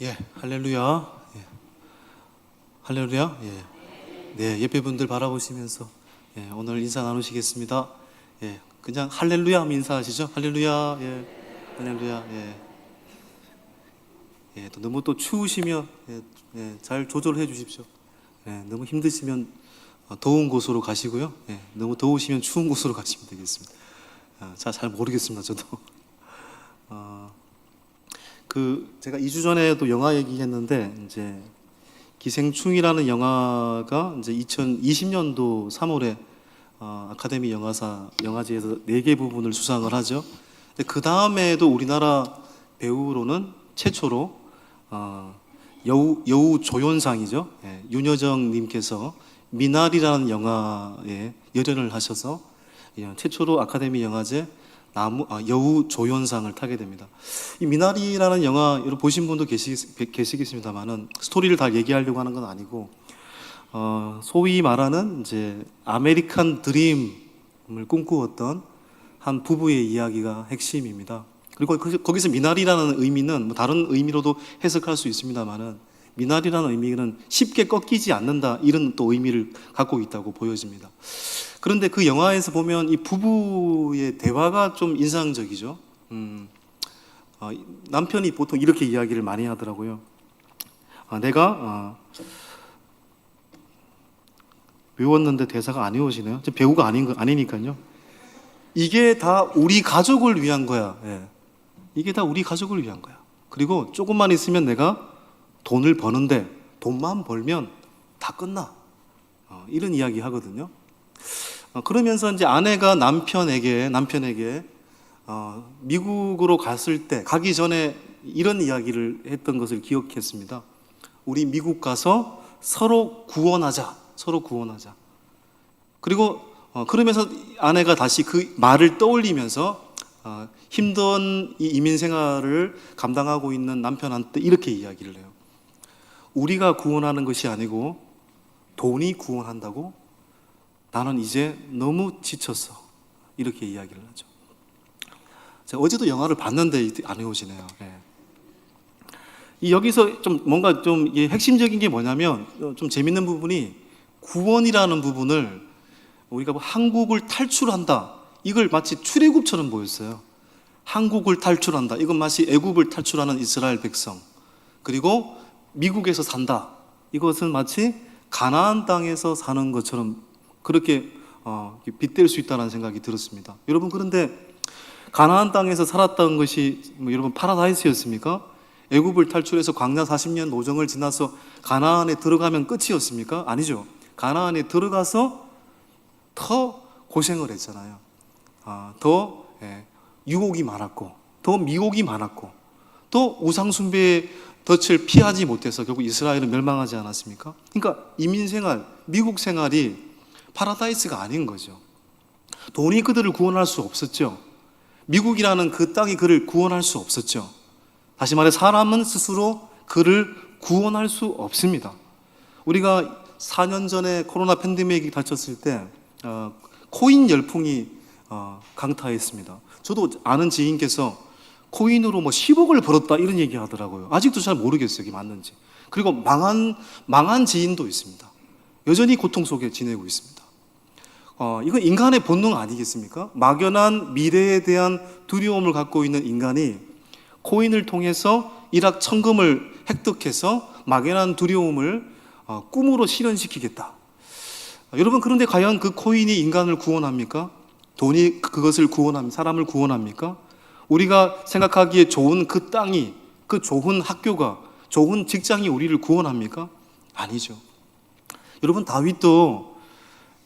예, 할렐루야. 예, 할렐루야. 예, 네, 예배분들 바라보시면서 오늘 인사 나누시겠습니다. 예, 그냥 할렐루야 하면 인사하시죠. 할렐루야. 예, 할렐루야. 예, 또 너무 또 추우시면 잘 조절해 주십시오. 너무 힘드시면 더운 곳으로 가시고요. 너무 더우시면 추운 곳으로 가시면 되겠습니다. 잘 모르겠습니다, 저도. 제가 2주 전에도 영화 얘기했는데, 이제 기생충이라는 영화가 이제 2020년도 3월에 아카데미 영화제에서 4개 부분을 수상을 하죠. 그 다음에도 우리나라 배우로는 최초로 여우 조연상이죠. 윤여정님께서 미나리라는 영화에 열연을 하셔서 최초로 아카데미 영화제 여우 조연상을 타게 됩니다. 이 미나리라는 영화 여러분 보신 분도 계시겠습니다만은 스토리를 다 얘기하려고 하는 건 아니고 소위 말하는 이제 아메리칸 드림을 꿈꾸었던 한 부부의 이야기가 핵심입니다. 그리고 거기서 미나리라는 의미는 뭐 다른 의미로도 해석할 수 있습니다만은 미나리라는 의미는 쉽게 꺾이지 않는다 이런 또 의미를 갖고 있다고 보여집니다. 그런데 그 영화에서 보면 이 부부의 대화가 좀 인상적이죠. 남편이 보통 이렇게 이야기를 많이 하더라고요. 내가 외웠는데 대사가 안 외워지네요. 배우가 아니니까요. 이게 다 우리 가족을 위한 거야. 이게 다 우리 가족을 위한 거야. 그리고 조금만 있으면 내가 돈을 버는데 돈만 벌면 다 끝나. 이런 이야기 하거든요. 그러면서 이제 아내가 남편에게 미국으로 가기 전에 이런 이야기를 했던 것을 기억했습니다. 우리 미국 가서 서로 구원하자. 그리고 그러면서 아내가 다시 그 말을 떠올리면서 힘든 이 이민 생활을 감당하고 있는 남편한테 이렇게 이야기를 해요. 우리가 구원하는 것이 아니고 돈이 구원한다고? 나는 이제 너무 지쳤어. 이렇게 이야기를 하죠. 제가 어제도 영화를 봤는데 안 외워지네요. 여기서 좀 뭔가 좀 핵심적인 게 뭐냐면 좀 재밌는 부분이 구원이라는 부분을 우리가 한국을 탈출한다. 이걸 마치 출애굽처럼 보였어요. 한국을 탈출한다. 이건 마치 애굽을 탈출하는 이스라엘 백성. 그리고 미국에서 산다. 이것은 마치 가나안 땅에서 사는 것처럼 그렇게 빗댈 수 있다는 생각이 들었습니다. 여러분 그런데 가나안 땅에서 살았던 것이 여러분 파라다이스였습니까? 애굽을 탈출해서 광야 40년 노정을 지나서 가나안에 들어가면 끝이었습니까? 아니죠. 가나안에 들어가서 더 고생을 했잖아요. 더 유혹이 많았고 더 미혹이 많았고 또 우상숭배의 덫을 피하지 못해서 결국 이스라엘은 멸망하지 않았습니까? 그러니까 이민생활, 미국 생활이 파라다이스가 아닌 거죠. 돈이 그들을 구원할 수 없었죠. 미국이라는 그 땅이 그를 구원할 수 없었죠. 다시 말해 사람은 스스로 그를 구원할 수 없습니다. 우리가 4년 전에 코로나 팬데믹이 닥쳤을 때 코인 열풍이 강타했습니다. 저도 아는 지인께서 코인으로 10억을 벌었다 이런 얘기 하더라고요. 아직도 잘 모르겠어요. 이게 맞는지. 그리고 망한 지인도 있습니다. 여전히 고통 속에 지내고 있습니다. 이건 인간의 본능 아니겠습니까? 막연한 미래에 대한 두려움을 갖고 있는 인간이 코인을 통해서 일확천금을 획득해서 막연한 두려움을 꿈으로 실현시키겠다. 여러분 그런데 과연 그 코인이 인간을 구원합니까? 돈이 그것을 사람을 구원합니까? 우리가 생각하기에 좋은 그 땅이, 그 좋은 학교가, 좋은 직장이 우리를 구원합니까? 아니죠. 여러분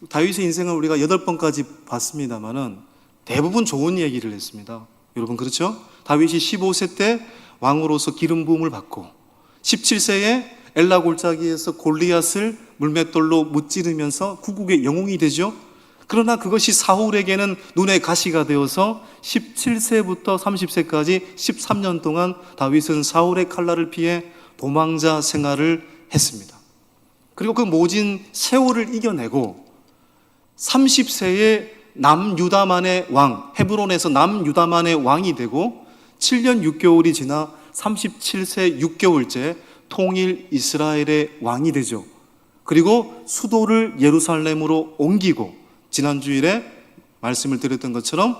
다윗의 인생을 우리가 8번까지 봤습니다만은 대부분 좋은 얘기를 했습니다. 여러분 그렇죠? 다윗이 15세 때 왕으로서 기름 부음을 받고 17세에 엘라 골짜기에서 골리앗을 물맷돌로 무찌르면서 구국의 영웅이 되죠. 그러나 그것이 사울에게는 눈의 가시가 되어서 17세부터 30세까지 13년 동안 다윗은 사울의 칼날을 피해 도망자 생활을 했습니다. 그리고 그 모진 세월을 이겨내고 30세에 남유다만의 왕, 헤브론에서 남유다만의 왕이 되고 7년 6개월이 지나 37세 6개월째 통일 이스라엘의 왕이 되죠. 그리고 수도를 예루살렘으로 옮기고, 지난 주일에 말씀을 드렸던 것처럼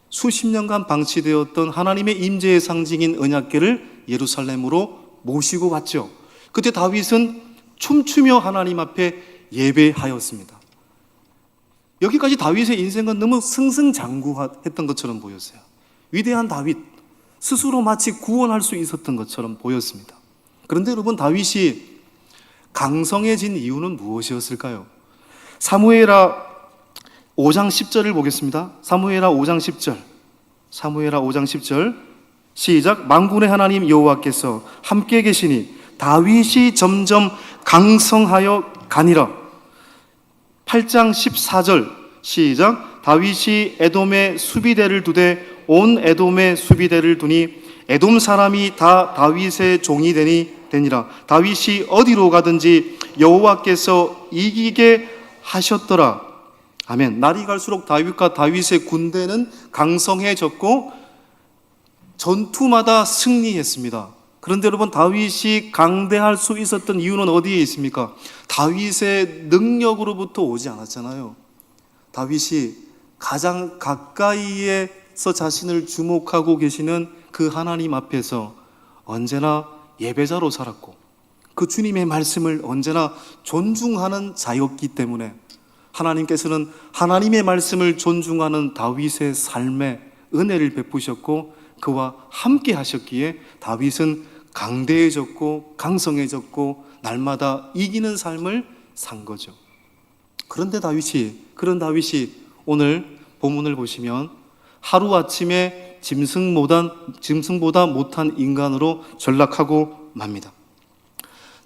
수십 년간 방치되었던 하나님의 임재의 상징인 언약궤를 예루살렘으로 모시고 왔죠. 그때 다윗은 춤추며 하나님 앞에 예배하였습니다. 여기까지 다윗의 인생은 너무 승승장구했던 것처럼 보였어요. 위대한 다윗, 스스로 마치 구원할 수 있었던 것처럼 보였습니다. 그런데 여러분, 다윗이 강성해진 이유는 무엇이었을까요? 사무엘하 5장 10절을 보겠습니다. 사무엘하 5장 10절. 사무엘하 5장 10절. 시작. 만군의 하나님 여호와께서 함께 계시니 다윗이 점점 강성하여 가니라. 8장 14절. 시작. 다윗이 에돔에 수비대를 두되 온 에돔에 수비대를 두니 에돔 사람이 다 다윗의 종이 되니라. 다윗이 어디로 가든지 여호와께서 이기게 하셨더라. 아멘. 날이 갈수록 다윗과 다윗의 군대는 강성해졌고 전투마다 승리했습니다. 그런데 여러분, 다윗이 강대할 수 있었던 이유는 어디에 있습니까? 다윗의 능력으로부터 오지 않았잖아요. 다윗이 가장 가까이에서 자신을 주목하고 계시는 그 하나님 앞에서 언제나 예배자로 살았고, 그 주님의 말씀을 언제나 존중하는 자였기 때문에 하나님께서는 하나님의 말씀을 존중하는 다윗의 삶에 은혜를 베푸셨고 그와 함께 하셨기에 다윗은 강대해졌고 강성해졌고 날마다 이기는 삶을 산 거죠. 그런데 그런 다윗이 오늘 본문을 보시면 하루아침에 짐승보다 못한 인간으로 전락하고 맙니다.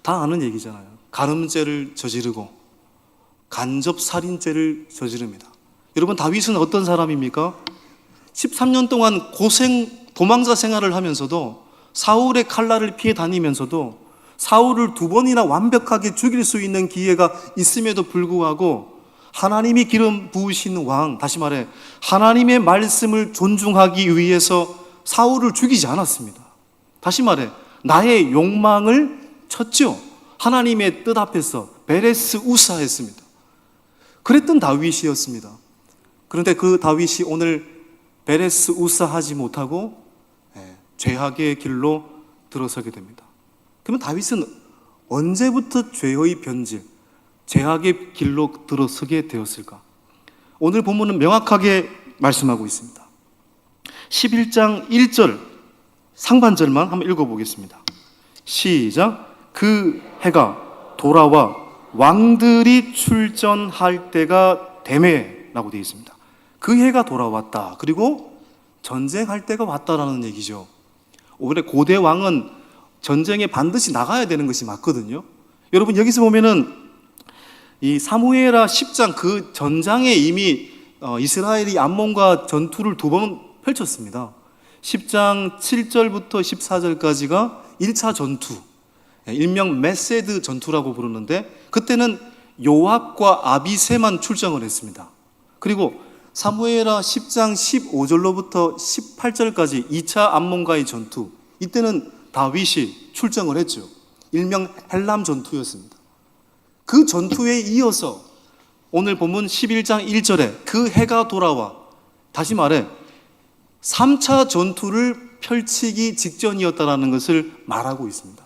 다 아는 얘기잖아요. 가늠죄를 저지르고 간접살인죄를 저지릅니다. 여러분, 다윗은 어떤 사람입니까? 13년 동안 도망자 생활을 하면서도, 사울의 칼날을 피해 다니면서도 사울을 2번이나 완벽하게 죽일 수 있는 기회가 있음에도 불구하고 하나님이 기름 부으신 왕, 다시 말해 하나님의 말씀을 존중하기 위해서 사울을 죽이지 않았습니다. 다시 말해 나의 욕망을 쳤죠. 하나님의 뜻 앞에서 베레스 우사했습니다. 그랬던 다윗이었습니다. 그런데 그 다윗이 오늘 베레스 우사하지 못하고 죄악의 길로 들어서게 됩니다. 그러면 다윗은 언제부터 죄의 변질, 죄악의 길로 들어서게 되었을까? 오늘 본문은 명확하게 말씀하고 있습니다. 11장 1절 상반절만 한번 읽어보겠습니다. 시작. 그 해가 돌아와 왕들이 출전할 때가 되매 라고 되어 있습니다. 그 해가 돌아왔다. 그리고 전쟁할 때가 왔다라는 얘기죠. 원래 고대 왕은 전쟁에 반드시 나가야 되는 것이 맞거든요. 여러분, 여기서 보면은 이 사무엘하 10장 그 전장에 이미 이스라엘이 암몬과 전투를 2번 펼쳤습니다. 10장 7절부터 14절까지가 1차 전투, 일명 메세드 전투라고 부르는데, 그때는 요압과 아비새만 출정을 했습니다. 그리고 사무엘하 10장 15절로부터 18절까지 2차 암몬과의 전투, 이때는 다윗이 출정을 했죠. 일명 헬람 전투였습니다. 그 전투에 이어서 오늘 본문 11장 1절에 그 해가 돌아와, 다시 말해 3차 전투를 펼치기 직전이었다는 것을 말하고 있습니다.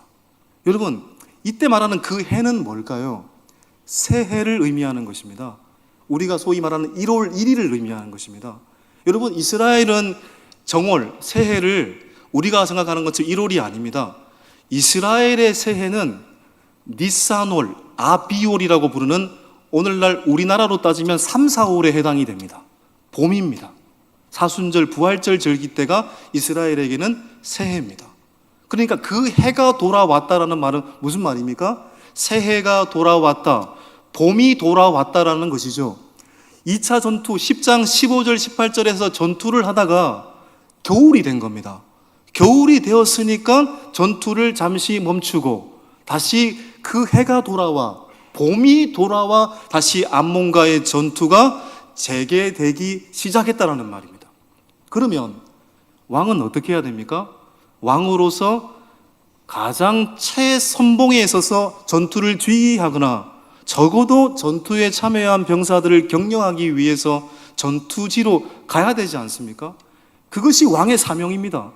여러분, 이때 말하는 그 해는 뭘까요? 새해를 의미하는 것입니다. 우리가 소위 말하는 1월 1일을 의미하는 것입니다. 여러분, 이스라엘은 정월, 새해를 우리가 생각하는 것처럼 1월이 아닙니다. 이스라엘의 새해는 니산월, 아비월이라고 부르는 오늘날 우리나라로 따지면 3, 4월에 해당이 됩니다. 봄입니다. 사순절, 부활절 절기 때가 이스라엘에게는 새해입니다. 그러니까 그 해가 돌아왔다라는 말은 무슨 말입니까? 새해가 돌아왔다, 봄이 돌아왔다라는 것이죠. 2차 전투 10장 15절 18절에서 전투를 하다가 겨울이 된 겁니다. 겨울이 되었으니까 전투를 잠시 멈추고 다시 그 해가 돌아와, 봄이 돌아와 다시 암몬과의 전투가 재개되기 시작했다라는 말입니다. 그러면 왕은 어떻게 해야 됩니까? 왕으로서 가장 최선봉에 있어서 전투를 지휘하거나 적어도 전투에 참여한 병사들을 격려하기 위해서 전투지로 가야 되지 않습니까? 그것이 왕의 사명입니다.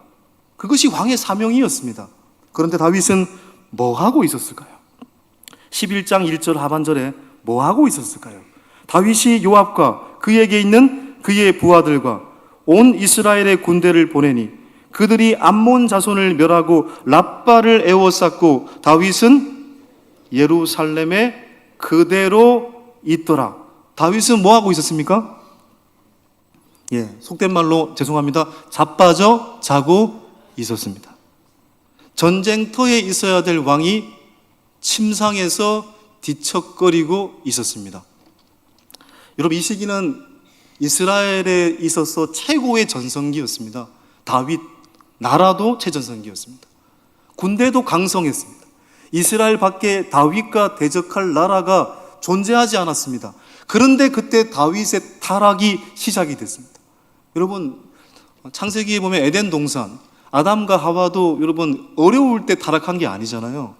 그것이 왕의 사명이었습니다. 그런데 다윗은 뭐 하고 있었을까요? 11장 1절 하반절에 뭐 하고 있었을까요? 다윗이 요압과 그에게 있는 그의 부하들과 온 이스라엘의 군대를 보내니 그들이 암몬 자손을 멸하고 랍바를 에워쌌고 다윗은 예루살렘에 그대로 있더라. 다윗은 뭐 하고 있었습니까? 속된 말로 죄송합니다. 자빠져 자고 있었습니다. 전쟁터에 있어야 될 왕이 침상에서 뒤척거리고 있었습니다. 여러분, 이 시기는 이스라엘에 있어서 최고의 전성기였습니다. 다윗 나라도 최전성기였습니다. 군대도 강성했습니다. 이스라엘 밖에 다윗과 대적할 나라가 존재하지 않았습니다. 그런데 그때 다윗의 타락이 시작이 됐습니다. 여러분, 창세기에 보면 에덴 동산, 아담과 하와도 여러분 어려울 때 타락한 게 아니잖아요.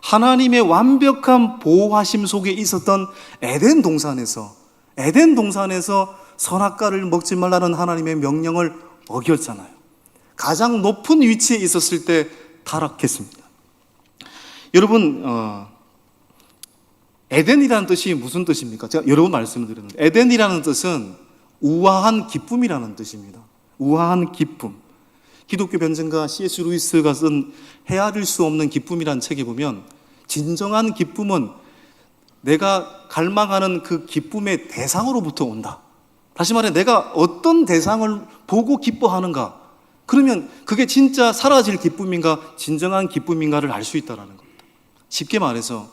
하나님의 완벽한 보호하심 속에 있었던 에덴 동산에서 선악과를 먹지 말라는 하나님의 명령을 어겼잖아요. 가장 높은 위치에 있었을 때 타락했습니다. 여러분, 에덴이라는 뜻이 무슨 뜻입니까? 제가 여러 번 말씀을 드렸는데 에덴이라는 뜻은 우아한 기쁨이라는 뜻입니다. 우아한 기쁨. 기독교 변증가 C.S. 루이스가 쓴 헤아릴 수 없는 기쁨이라는 책에 보면 진정한 기쁨은 내가 갈망하는 그 기쁨의 대상으로부터 온다. 다시 말해 내가 어떤 대상을 보고 기뻐하는가, 그러면 그게 진짜 사라질 기쁨인가 진정한 기쁨인가를 알 수 있다는 겁니다. 쉽게 말해서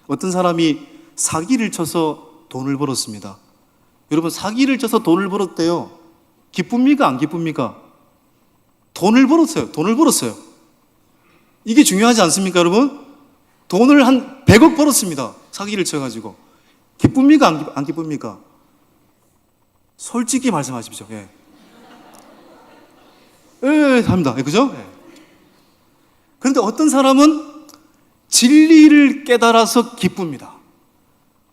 어떤 사람이 사기를 쳐서 돈을 벌었습니다. 여러분, 사기를 쳐서 돈을 벌었대요. 기쁩니까 안 기쁩니까? 돈을 벌었어요. 이게 중요하지 않습니까, 여러분? 돈을 한 100억 벌었습니다. 사기를 쳐가지고. 기쁩니까 안 기쁩니까? 솔직히 말씀하십시오. 합니다. 그죠? 그런데 어떤 사람은 진리를 깨달아서 기쁩니다.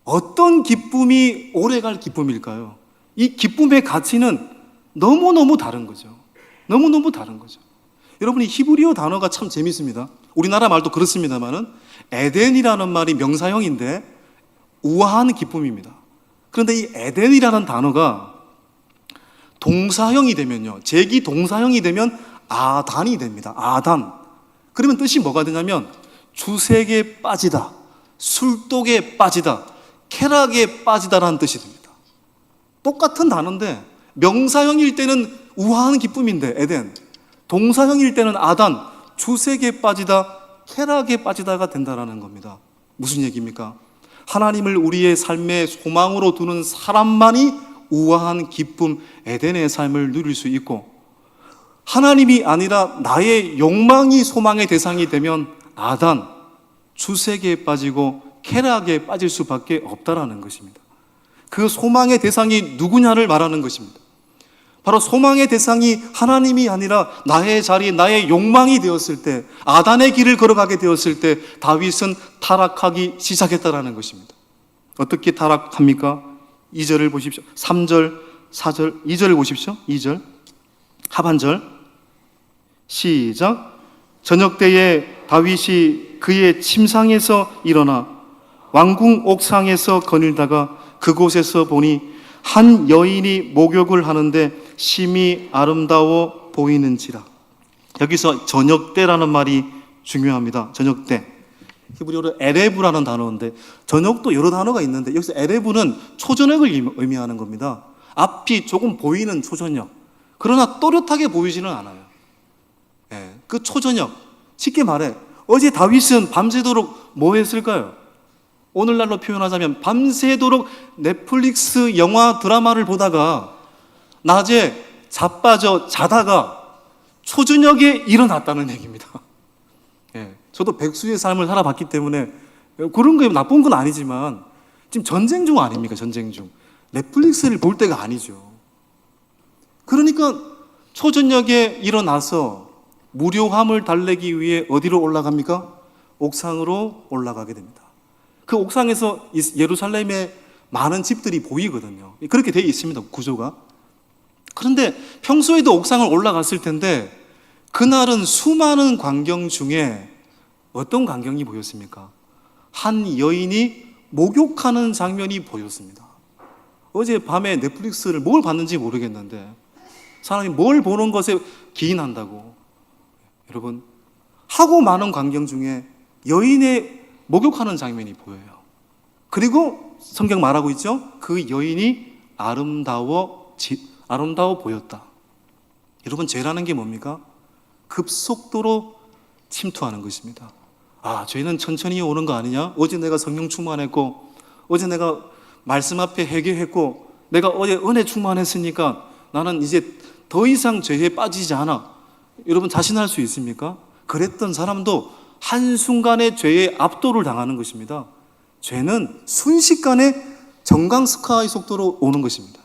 어떤 기쁨이 오래갈 기쁨일까요? 이 기쁨의 가치는 너무너무 다른 거죠. 여러분이 히브리어 단어가 참 재밌습니다. 우리나라 말도 그렇습니다만은 에덴이라는 말이 명사형인데 우아한 기쁨입니다. 그런데 이 에덴이라는 단어가 동사형이 되면요, 제기 동사형이 되면 아단이 됩니다. 아단. 그러면 뜻이 뭐가 되냐면 주색에 빠지다, 술독에 빠지다, 쾌락에 빠지다라는 뜻이 됩니다. 똑같은 단어인데 명사형일 때는 우아한 기쁨인데 에덴, 동사형일 때는 아단, 주색에 빠지다, 쾌락에 빠지다가 된다라는 겁니다. 무슨 얘기입니까? 하나님을 우리의 삶의 소망으로 두는 사람만이 우아한 기쁨, 에덴의 삶을 누릴 수 있고, 하나님이 아니라 나의 욕망이 소망의 대상이 되면 아단, 주색에 빠지고 쾌락에 빠질 수밖에 없다라는 것입니다. 그 소망의 대상이 누구냐를 말하는 것입니다. 바로 소망의 대상이 하나님이 아니라 나의 자리, 나의 욕망이 되었을 때, 아단의 길을 걸어가게 되었을 때 다윗은 타락하기 시작했다라는 것입니다. 어떻게 타락합니까? 2절을 보십시오. 3절, 4절, 2절을 보십시오. 2절 하반절 시작. 저녁 때에 다윗이 그의 침상에서 일어나 왕궁 옥상에서 거닐다가 그곳에서 보니 한 여인이 목욕을 하는데 심히 아름다워 보이는지라. 여기서 저녁 때라는 말이 중요합니다. 저녁 때. 히브리어로 에레브라는 단어인데 저녁도 여러 단어가 있는데 여기서 에레브는 초저녁을 의미하는 겁니다. 앞이 조금 보이는 초저녁. 그러나 또렷하게 보이지는 않아요. 그 초저녁. 쉽게 말해 어제 다윗은 밤새도록 뭐 했을까요? 오늘날로 표현하자면 밤새도록 넷플릭스 영화 드라마를 보다가 낮에 자빠져 자다가 초저녁에 일어났다는 얘기입니다. 저도 백수의 삶을 살아봤기 때문에 그런 게 나쁜 건 아니지만 지금 전쟁 중 아닙니까? 전쟁 중. 넷플릭스를 볼 때가 아니죠. 그러니까 초저녁에 일어나서 무료함을 달래기 위해 어디로 올라갑니까? 옥상으로 올라가게 됩니다. 그 옥상에서 예루살렘의 많은 집들이 보이거든요. 그렇게 되어 있습니다, 구조가. 그런데 평소에도 옥상을 올라갔을 텐데 그날은 수많은 광경 중에 어떤 광경이 보였습니까? 한 여인이 목욕하는 장면이 보였습니다. 어제 밤에 넷플릭스를 뭘 봤는지 모르겠는데 사람이 뭘 보는 것에 기인한다고. 여러분, 하고 많은 광경 중에 여인의 목욕하는 장면이 보여요. 그리고 성경 말하고 있죠? 그 여인이 아름다워 보였다. 여러분, 죄라는 게 뭡니까? 급속도로 침투하는 것입니다. 아, 죄는 천천히 오는 거 아니냐? 어제 내가 성령 충만했고, 어제 내가 말씀 앞에 회개했고, 내가 어제 은혜 충만했으니까 나는 이제 더 이상 죄에 빠지지 않아. 여러분, 자신할 수 있습니까? 그랬던 사람도 한순간에 죄에 압도를 당하는 것입니다. 죄는 순식간에 정강스카의 속도로 오는 것입니다.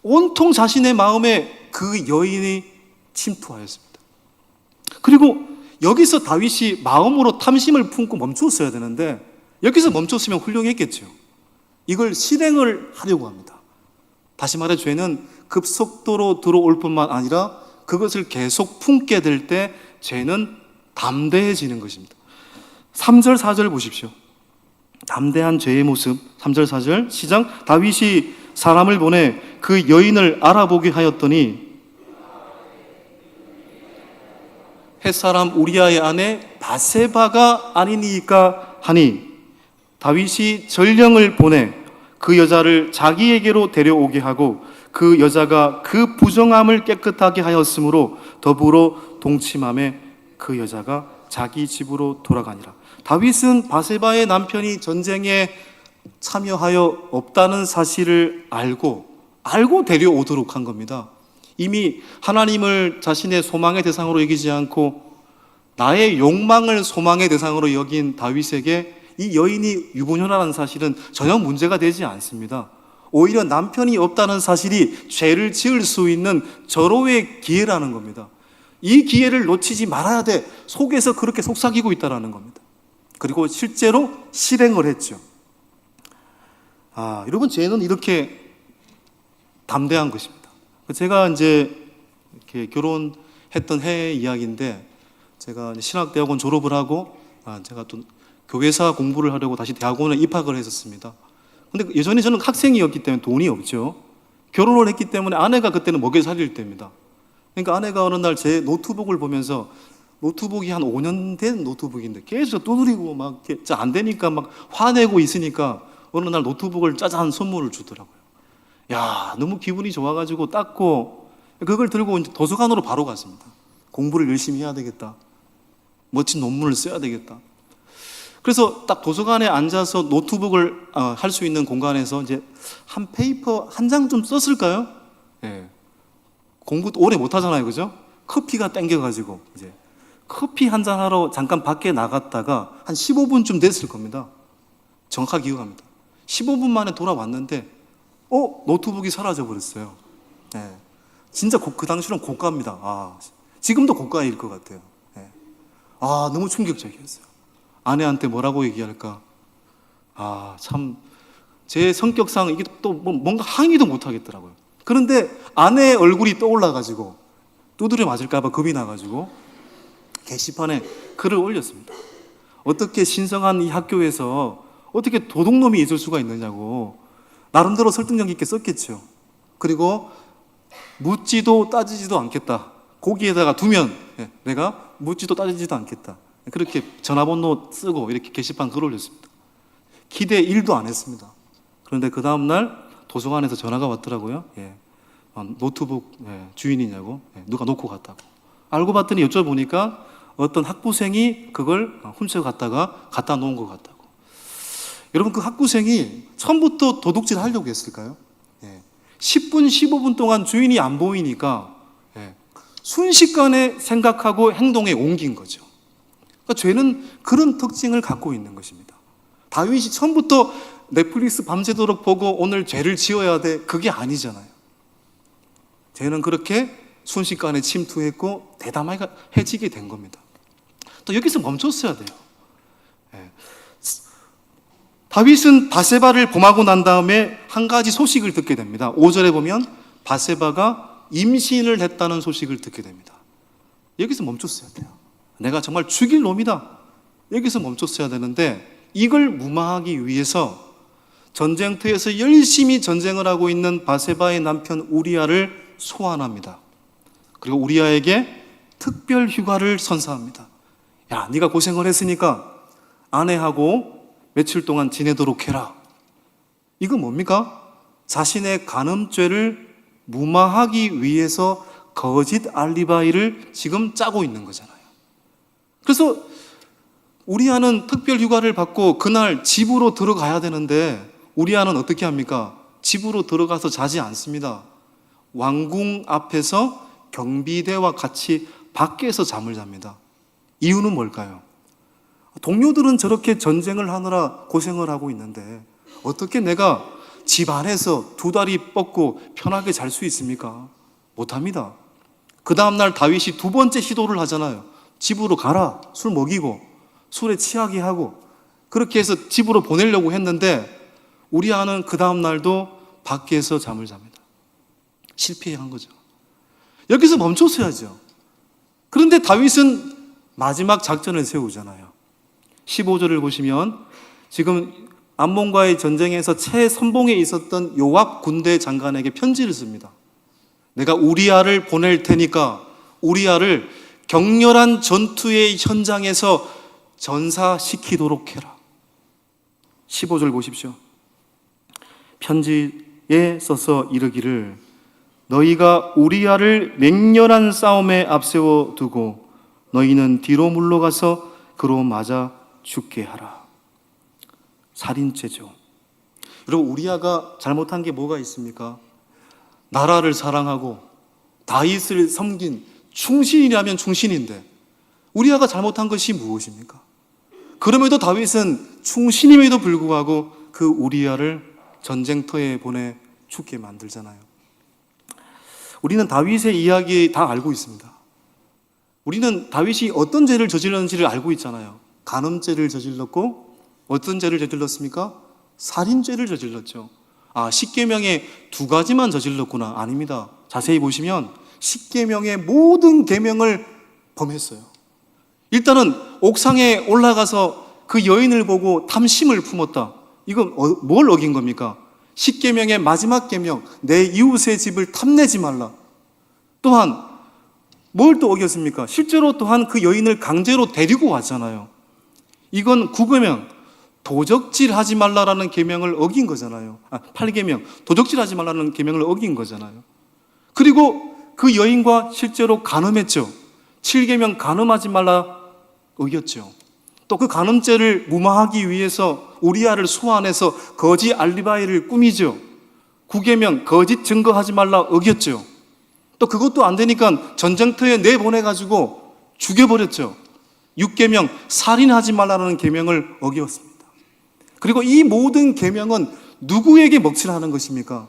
온통 자신의 마음에 그 여인이 침투하였습니다. 그리고 여기서 다윗이 마음으로 탐심을 품고 멈추었어야 되는데 여기서 멈췄으면 훌륭했겠죠. 이걸 실행을 하려고 합니다. 다시 말해, 죄는 급속도로 들어올 뿐만 아니라 그것을 계속 품게 될 때 죄는 담대해지는 것입니다. 3절 4절 보십시오. 담대한 죄의 모습. 3절 4절 시작. 다윗이 사람을 보내 그 여인을 알아보게 하였더니 햇사람 우리아의 아내 바세바가 아니니까 하니, 다윗이 전령을 보내 그 여자를 자기에게로 데려오게 하고 그 여자가 그 부정함을 깨끗하게 하였으므로 더불어 동침함에 그 여자가 자기 집으로 돌아가니라. 다윗은 바세바의 남편이 전쟁에 참여하여 없다는 사실을 알고 데려오도록 한 겁니다. 이미 하나님을 자신의 소망의 대상으로 여기지 않고 나의 욕망을 소망의 대상으로 여긴 다윗에게 이 여인이 유부녀라는 사실은 전혀 문제가 되지 않습니다. 오히려 남편이 없다는 사실이 죄를 지을 수 있는 절호의 기회라는 겁니다. 이 기회를 놓치지 말아야 돼. 속에서 그렇게 속삭이고 있다는 겁니다. 그리고 실제로 실행을 했죠. 여러분, 죄는 이렇게 담대한 것입니다. 제가 이제 이렇게 결혼했던 해 이야기인데, 제가 신학대학원 졸업을 하고 제가 또 교회사 공부를 하려고 다시 대학원에 입학을 했었습니다. 근데 예전에 저는 학생이었기 때문에 돈이 없죠. 결혼을 했기 때문에 아내가 그때는 먹여 살릴 때입니다. 그러니까 아내가 어느 날 제 노트북을 보면서, 노트북이 한 5년 된 노트북인데 계속 두드리고 막 안 되니까 막 화내고 있으니까 어느 날 노트북을 짜잔 선물을 주더라고요. 야, 너무 기분이 좋아가지고 땄고 그걸 들고 이제 도서관으로 바로 갔습니다. 공부를 열심히 해야 되겠다. 멋진 논문을 써야 되겠다. 그래서 딱 도서관에 앉아서 노트북을 할 수 있는 공간에서 이제 한 페이퍼 한 장 좀 썼을까요? 네. 공부 오래 못 하잖아요, 그죠? 커피가 땡겨가지고 이제 커피 한 잔 하러 잠깐 밖에 나갔다가 한 15분쯤 됐을 겁니다. 정확하게 기억합니다. 15분 만에 돌아왔는데 노트북이 사라져 버렸어요. 네. 진짜 그 당시로는 고가입니다. 지금도 고가일 것 같아요. 네. 너무 충격적이었어요. 아내한테 뭐라고 얘기할까? 참, 제 성격상 이게 또 뭔가 항의도 못 하겠더라고요. 그런데 아내의 얼굴이 떠올라가지고 두드려 맞을까봐 겁이 나가지고 게시판에 글을 올렸습니다. 어떻게 신성한 이 학교에서 어떻게 도둑놈이 있을 수가 있느냐고 나름대로 설득력 있게 썼겠죠. 그리고 묻지도 따지지도 않겠다. 거기에다가 두면 내가 묻지도 따지지도 않겠다. 그렇게 전화번호 쓰고 이렇게 게시판 글 올렸습니다. 기대 1도 안 했습니다. 그런데 그 다음날 도서관에서 전화가 왔더라고요. 노트북 주인이냐고, 누가 놓고 갔다고. 알고 봤더니 여쭤보니까 어떤 학부생이 그걸 훔쳐갔다가 갖다 놓은 것 같다고. 여러분, 그 학부생이 처음부터 도둑질 하려고 했을까요? 10분, 15분 동안 주인이 안 보이니까 순식간에 생각하고 행동에 옮긴 거죠. 그러니까 죄는 그런 특징을 갖고 있는 것입니다. 다윗이 처음부터 넷플릭스 밤새도록 보고 오늘 죄를 지어야 돼, 그게 아니잖아요. 죄는 그렇게 순식간에 침투했고 대담해지게 된 겁니다. 또 여기서 멈췄어야 돼요. 다윗은 바세바를 범하고 난 다음에 한 가지 소식을 듣게 됩니다. 5절에 보면 바세바가 임신을 했다는 소식을 듣게 됩니다. 여기서 멈췄어야 돼요. 내가 정말 죽일 놈이다. 여기서 멈췄어야 되는데 이걸 무마하기 위해서 전쟁터에서 열심히 전쟁을 하고 있는 바세바의 남편 우리아를 소환합니다. 그리고 우리아에게 특별 휴가를 선사합니다. 야, 네가 고생을 했으니까 아내하고 며칠 동안 지내도록 해라. 이건 뭡니까? 자신의 간음죄를 무마하기 위해서 거짓 알리바이를 지금 짜고 있는 거잖아요. 그래서 우리아는 특별 휴가를 받고 그날 집으로 들어가야 되는데 우리아는 어떻게 합니까? 집으로 들어가서 자지 않습니다. 왕궁 앞에서 경비대와 같이 밖에서 잠을 잡니다. 이유는 뭘까요? 동료들은 저렇게 전쟁을 하느라 고생을 하고 있는데 어떻게 내가 집 안에서 두 다리 뻗고 편하게 잘 수 있습니까? 못합니다. 그 다음날 다윗이 두 번째 시도를 하잖아요. 집으로 가라. 술 먹이고 술에 취하게 하고 그렇게 해서 집으로 보내려고 했는데 우리아는 그 다음날도 밖에서 잠을 잡니다. 실패한 거죠. 여기서 멈췄어야죠. 그런데 다윗은 마지막 작전을 세우잖아요. 15절을 보시면 지금 암몬과의 전쟁에서 최선봉에 있었던 요압 군대 장관에게 편지를 씁니다. 내가 우리아를 보낼 테니까 우리아를 격렬한 전투의 현장에서 전사시키도록 해라. 15절 보십시오. 편지에 써서 이르기를 너희가 우리아를 맹렬한 싸움에 앞세워 두고 너희는 뒤로 물러가서 그로 맞아 죽게 하라. 살인죄죠. 여러분 우리아가 잘못한 게 뭐가 있습니까? 나라를 사랑하고 다윗을 섬긴 충신이라면 충신인데 우리아가 잘못한 것이 무엇입니까? 그럼에도 다윗은 충신임에도 불구하고 그 우리아를 전쟁터에 보내 죽게 만들잖아요. 우리는 다윗의 이야기 다 알고 있습니다. 우리는 다윗이 어떤 죄를 저질렀는지를 알고 있잖아요. 간음죄를 저질렀고 어떤 죄를 저질렀습니까? 살인죄를 저질렀죠. 십계명에 두 가지만 저질렀구나. 아닙니다. 자세히 보시면 십계명의 모든 계명을 범했어요. 일단은 옥상에 올라가서 그 여인을 보고 탐심을 품었다. 이건 뭘 어긴 겁니까? 십계명의 마지막 계명, 내 이웃의 집을 탐내지 말라. 또한 뭘 또 어겼습니까? 실제로 또한 그 여인을 강제로 데리고 왔잖아요. 이건 9계명, 도적질하지 말라라는 계명을 어긴 거잖아요. 8계명, 도적질하지 말라는 계명을 어긴 거잖아요. 그리고 그 여인과 실제로 간음했죠. 7계명 간음하지 말라 어겼죠. 또 그 간음죄를 무마하기 위해서 우리아를 소환해서 거짓 알리바이를 꾸미죠. 9계명 거짓 증거하지 말라 어겼죠. 또 그것도 안 되니까 전쟁터에 내보내가지고 죽여버렸죠. 6계명 살인하지 말라는 계명을 어겼습니다. 그리고 이 모든 계명은 누구에게 먹칠하는 것입니까?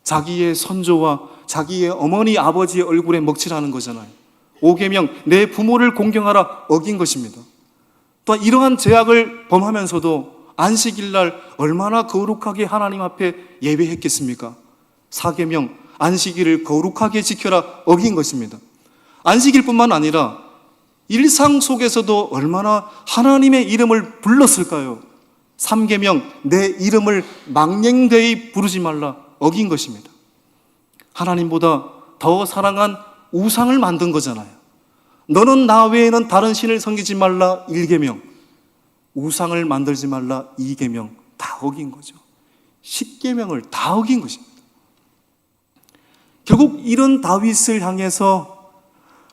자기의 선조와 자기의 어머니 아버지의 얼굴에 먹칠하는 거잖아요. 5계명 내 부모를 공경하라 어긴 것입니다. 또 이러한 죄악을 범하면서도 안식일날 얼마나 거룩하게 하나님 앞에 예배했겠습니까? 4계명 안식일을 거룩하게 지켜라 어긴 것입니다. 안식일뿐만 아니라 일상 속에서도 얼마나 하나님의 이름을 불렀을까요? 3계명 내 이름을 망령되이 부르지 말라 어긴 것입니다. 하나님보다 더 사랑한 우상을 만든 거잖아요. 너는 나 외에는 다른 신을 섬기지 말라 1계명, 우상을 만들지 말라 2계명 다 어긴 거죠. 10계명을 다 어긴 것입니다. 결국 이런 다윗을 향해서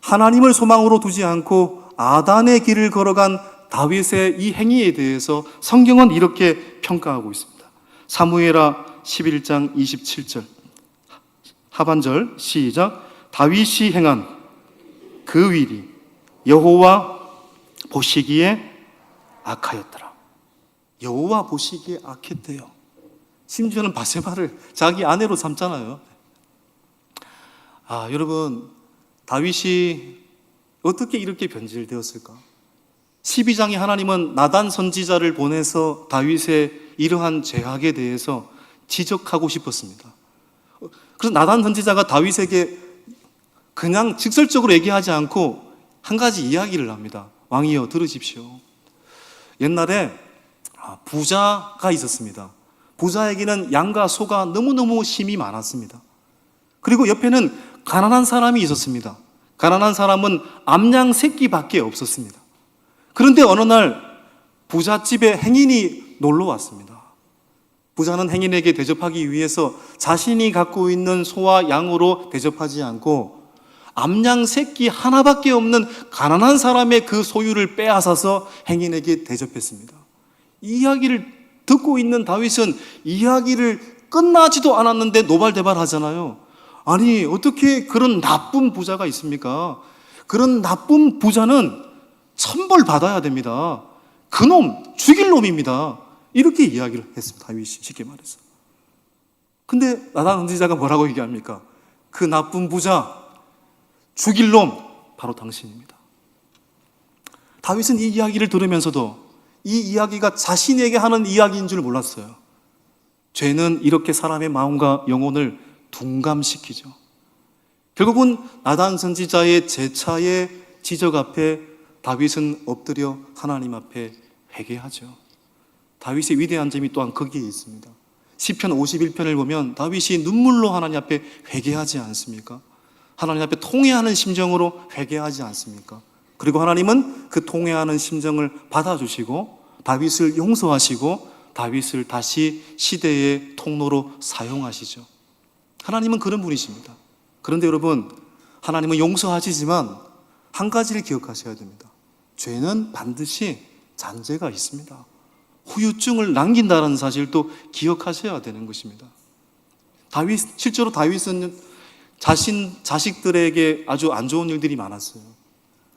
하나님을 소망으로 두지 않고 아단의 길을 걸어간 다윗의 이 행위에 대해서 성경은 이렇게 평가하고 있습니다. 사무엘하 11장 27절 하반절 시작. 다윗이 행한 그 일이 여호와 보시기에 악하였더라. 여호와 보시기에 악했대요. 심지어는 바세바를 자기 아내로 삼잖아요. 여러분 다윗이 어떻게 이렇게 변질되었을까? 12장에 하나님은 나단 선지자를 보내서 다윗의 이러한 죄악에 대해서 지적하고 싶었습니다. 그래서 나단 선지자가 다윗에게 그냥 직설적으로 얘기하지 않고 한 가지 이야기를 합니다. 왕이여 들으십시오. 옛날에 부자가 있었습니다. 부자에게는 양과 소가 너무너무 힘이 많았습니다. 그리고 옆에는 가난한 사람이 있었습니다. 가난한 사람은 암양 새끼밖에 없었습니다. 그런데 어느 날 부잣집에 행인이 놀러 왔습니다. 부자는 행인에게 대접하기 위해서 자신이 갖고 있는 소와 양으로 대접하지 않고 암양 새끼 하나밖에 없는 가난한 사람의 그 소유를 빼앗아서 행인에게 대접했습니다. 이 이야기를 듣고 있는 다윗은 이야기를 끝나지도 않았는데 노발대발하잖아요. 아니, 어떻게 그런 나쁜 부자가 있습니까? 그런 나쁜 부자는 천벌 받아야 됩니다. 그놈 죽일 놈입니다. 이렇게 이야기를 했습니다. 다윗이 쉽게 말해서. 근데 나단 선지자가 뭐라고 얘기합니까? 그 나쁜 부자 죽일 놈 바로 당신입니다. 다윗은 이 이야기를 들으면서도 이 이야기가 자신에게 하는 이야기인 줄 몰랐어요. 죄는 이렇게 사람의 마음과 영혼을 둔감시키죠. 결국은 나단 선지자의 제차의 지적 앞에 다윗은 엎드려 하나님 앞에 회개하죠. 다윗의 위대한 점이 또한 거기에 있습니다. 시편 51편을 보면 다윗이 눈물로 하나님 앞에 회개하지 않습니까? 하나님 앞에 통회하는 심정으로 회개하지 않습니까? 그리고 하나님은 그 통회하는 심정을 받아주시고 다윗을 용서하시고 다윗을 다시 시대의 통로로 사용하시죠. 하나님은 그런 분이십니다. 그런데 여러분, 하나님은 용서하시지만 한 가지를 기억하셔야 됩니다. 죄는 반드시 잔재가 있습니다. 후유증을 남긴다는 사실도 기억하셔야 되는 것입니다. 실제로 다윗은 자식들에게 아주 안 좋은 일들이 많았어요.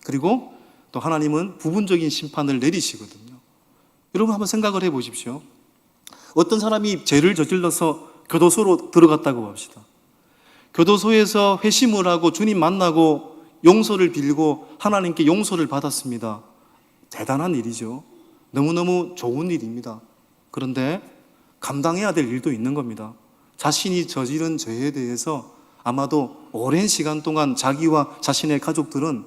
그리고 또 하나님은 부분적인 심판을 내리시거든요. 여러분 한번 생각을 해 보십시오. 어떤 사람이 죄를 저질러서 교도소로 들어갔다고 합시다. 교도소에서 회심을 하고 주님 만나고 용서를 빌고 하나님께 용서를 받았습니다. 대단한 일이죠. 너무너무 좋은 일입니다. 그런데 감당해야 될 일도 있는 겁니다. 자신이 저지른 죄에 대해서 아마도 오랜 시간 동안 자기와 자신의 가족들은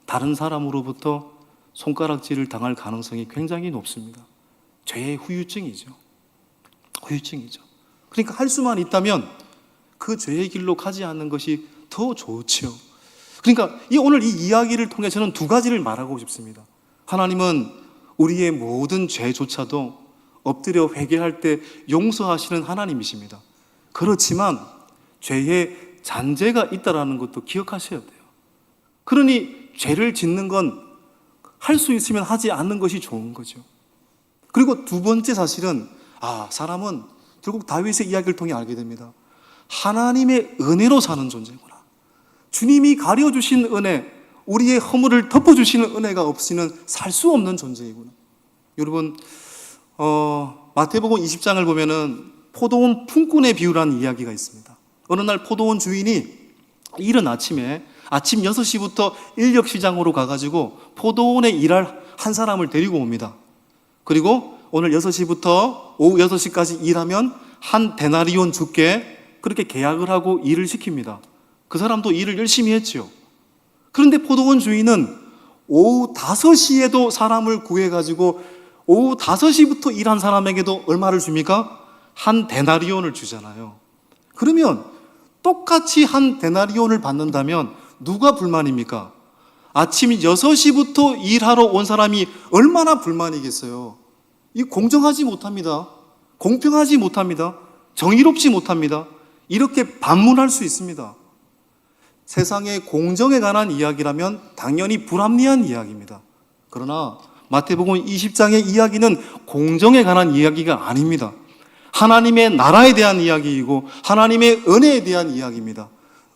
다른 사람으로부터 손가락질을 당할 가능성이 굉장히 높습니다. 죄의 후유증이죠. 후유증이죠. 그러니까 할 수만 있다면 그 죄의 길로 가지 않는 것이 더 좋죠. 그러니까 오늘 이 이야기를 통해 저는 두 가지를 말하고 싶습니다. 하나님은 우리의 모든 죄조차도 엎드려 회개할 때 용서하시는 하나님이십니다. 그렇지만 죄의 잔재가 있다는 것도 기억하셔야 돼요. 그러니 죄를 짓는 건 할 수 있으면 하지 않는 것이 좋은 거죠. 그리고 두 번째 사실은 사람은 결국 다윗의 이야기를 통해 알게 됩니다. 하나님의 은혜로 사는 존재구나. 주님이 가려주신 은혜, 우리의 허물을 덮어주시는 은혜가 없이는 살 수 없는 존재이구나. 여러분, 마태복음 20장을 보면은 포도원 품꾼의 비유라는 이야기가 있습니다. 어느 날 포도원 주인이 이른 아침에 아침 6시부터 인력시장으로 가가지고 포도원에 일할 한 사람을 데리고 옵니다. 그리고 오늘 6시부터 오후 6시까지 일하면 한 데나리온 줄게, 그렇게 계약을 하고 일을 시킵니다. 그 사람도 일을 열심히 했죠. 그런데 포도원 주인은 오후 5시에도 사람을 구해가지고 오후 5시부터 일한 사람에게도 얼마를 줍니까? 한 데나리온을 주잖아요. 그러면 똑같이 한 데나리온을 받는다면 누가 불만입니까? 아침 6시부터 일하러 온 사람이 얼마나 불만이겠어요? 이 공정하지 못합니다. 공평하지 못합니다. 정의롭지 못합니다. 이렇게 반문할 수 있습니다. 세상의 공정에 관한 이야기라면 당연히 불합리한 이야기입니다. 그러나 마태복음 20장의 이야기는 공정에 관한 이야기가 아닙니다. 하나님의 나라에 대한 이야기이고 하나님의 은혜에 대한 이야기입니다.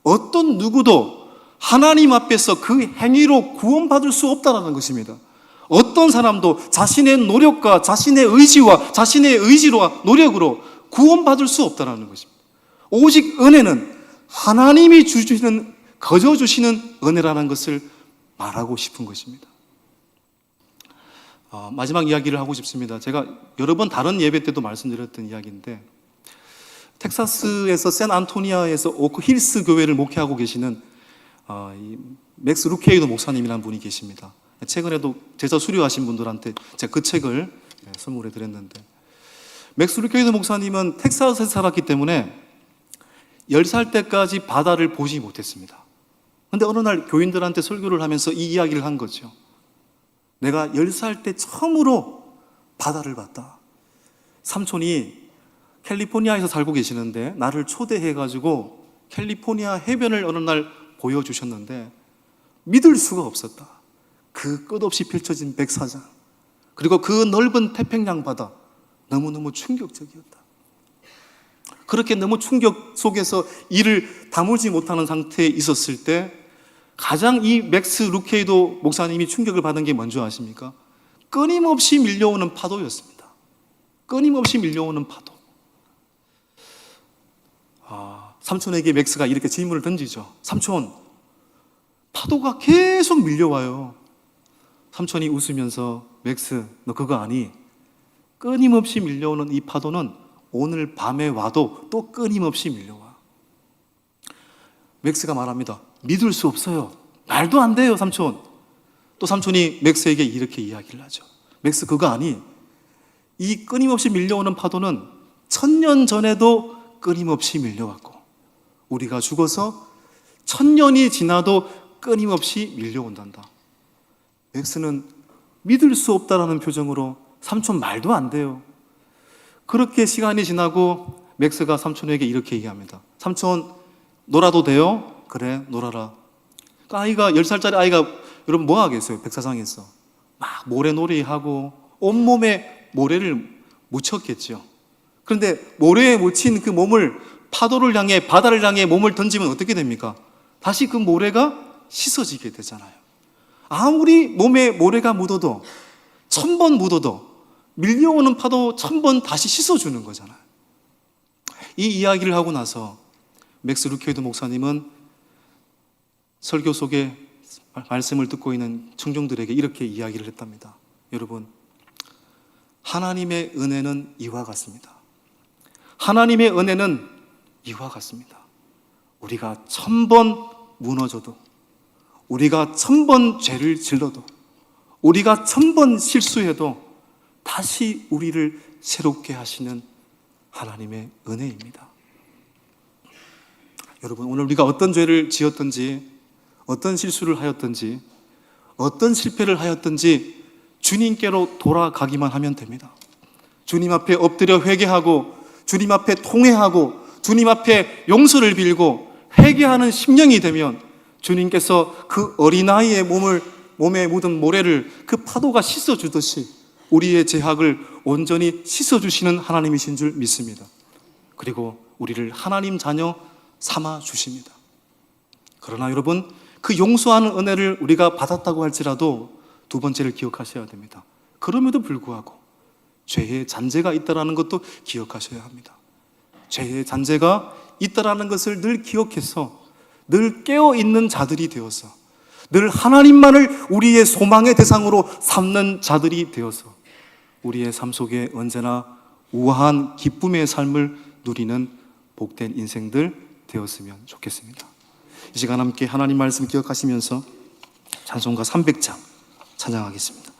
어떤 누구도 하나님 앞에서 그 행위로 구원받을 수 없다는 것입니다. 어떤 사람도 자신의 노력과 자신의 의지와 자신의 의지와 노력으로 구원받을 수 없다는 것입니다. 오직 은혜는 하나님이 주시는 거저 주시는 은혜라는 것을 말하고 싶은 것입니다. 마지막 이야기를 하고 싶습니다. 제가 여러 번 다른 예배 때도 말씀드렸던 이야기인데, 텍사스에서 샌안토니아에서 오크 힐스 교회를 목회하고 계시는 이 맥스 루케이도 목사님이라는 분이 계십니다. 최근에도 제자 수료하신 분들한테 제가 그 책을 선물해 드렸는데, 맥스 루케이도 목사님은 텍사스에 살았기 때문에 10살 때까지 바다를 보지 못했습니다. 근데 어느 날 교인들한테 설교를 하면서 이 이야기를 한 거죠. 내가 10살 때 처음으로 바다를 봤다. 삼촌이 캘리포니아에서 살고 계시는데 나를 초대해가지고 캘리포니아 해변을 어느 날 보여주셨는데 믿을 수가 없었다. 그 끝없이 펼쳐진 백사장, 그리고 그 넓은 태평양 바다, 너무너무 충격적이었다. 그렇게 너무 충격 속에서 이를 다물지 못하는 상태에 있었을 때 가장 이 맥스 루케이도 목사님이 충격을 받은 게 뭔지 아십니까? 끊임없이 밀려오는 파도였습니다. 끊임없이 밀려오는 파도. 삼촌에게 맥스가 이렇게 질문을 던지죠. 삼촌, 파도가 계속 밀려와요. 삼촌이 웃으면서, 맥스, 너 그거 아니? 끊임없이 밀려오는 이 파도는 오늘 밤에 와도 또 끊임없이 밀려와. 맥스가 말합니다. 믿을 수 없어요. 말도 안 돼요, 삼촌. 또 삼촌이 맥스에게 이렇게 이야기를 하죠. 맥스, 그거 아니? 이 끊임없이 밀려오는 파도는 1000년 전에도 끊임없이 밀려왔고, 우리가 죽어서 1000년이 지나도 끊임없이 밀려온단다. 맥스는 믿을 수 없다라는 표정으로, 삼촌 말도 안 돼요. 그렇게 시간이 지나고 맥스가 삼촌에게 이렇게 얘기합니다. 삼촌, 놀아도 돼요? 그래, 놀아라. 그러니까 아이가, 10살짜리 아이가 여러분 뭐 하겠어요? 백사장에서 막 모래놀이하고 온몸에 모래를 묻혔겠죠. 그런데 모래에 묻힌 그 몸을 파도를 향해, 바다를 향해 몸을 던지면 어떻게 됩니까? 다시 그 모래가 씻어지게 되잖아요. 아무리 몸에 모래가 묻어도, 1000번 묻어도 밀려오는 파도 1000번 다시 씻어주는 거잖아요. 이 이야기를 하고 나서 맥스 루케이도 목사님은 설교 속에 말씀을 듣고 있는 청중들에게 이렇게 이야기를 했답니다. 여러분, 하나님의 은혜는 이와 같습니다. 하나님의 은혜는 이와 같습니다. 우리가 1000번 무너져도, 우리가 1000번 죄를 질러도, 우리가 1000번 실수해도 다시 우리를 새롭게 하시는 하나님의 은혜입니다. 여러분, 오늘 우리가 어떤 죄를 지었든지, 어떤 실수를 하였든지, 어떤 실패를 하였든지 주님께로 돌아가기만 하면 됩니다. 주님 앞에 엎드려 회개하고, 주님 앞에 통회하고, 주님 앞에 용서를 빌고 회개하는 심령이 되면 주님께서 그 어린아이의 몸에 묻은 모래를 그 파도가 씻어주듯이 우리의 죄악을 온전히 씻어주시는 하나님이신 줄 믿습니다. 그리고 우리를 하나님 자녀 삼아 주십니다. 그러나 여러분, 그 용서하는 은혜를 우리가 받았다고 할지라도 두 번째를 기억하셔야 됩니다. 그럼에도 불구하고 죄의 잔재가 있다는 것도 기억하셔야 합니다. 죄의 잔재가 있다는 것을 늘 기억해서 늘 깨어있는 자들이 되어서, 늘 하나님만을 우리의 소망의 대상으로 삼는 자들이 되어서 우리의 삶 속에 언제나 우아한 기쁨의 삶을 누리는 복된 인생들 되었으면 좋겠습니다. 이 시간 함께 하나님 말씀 기억하시면서 찬송가 300장 찬양하겠습니다.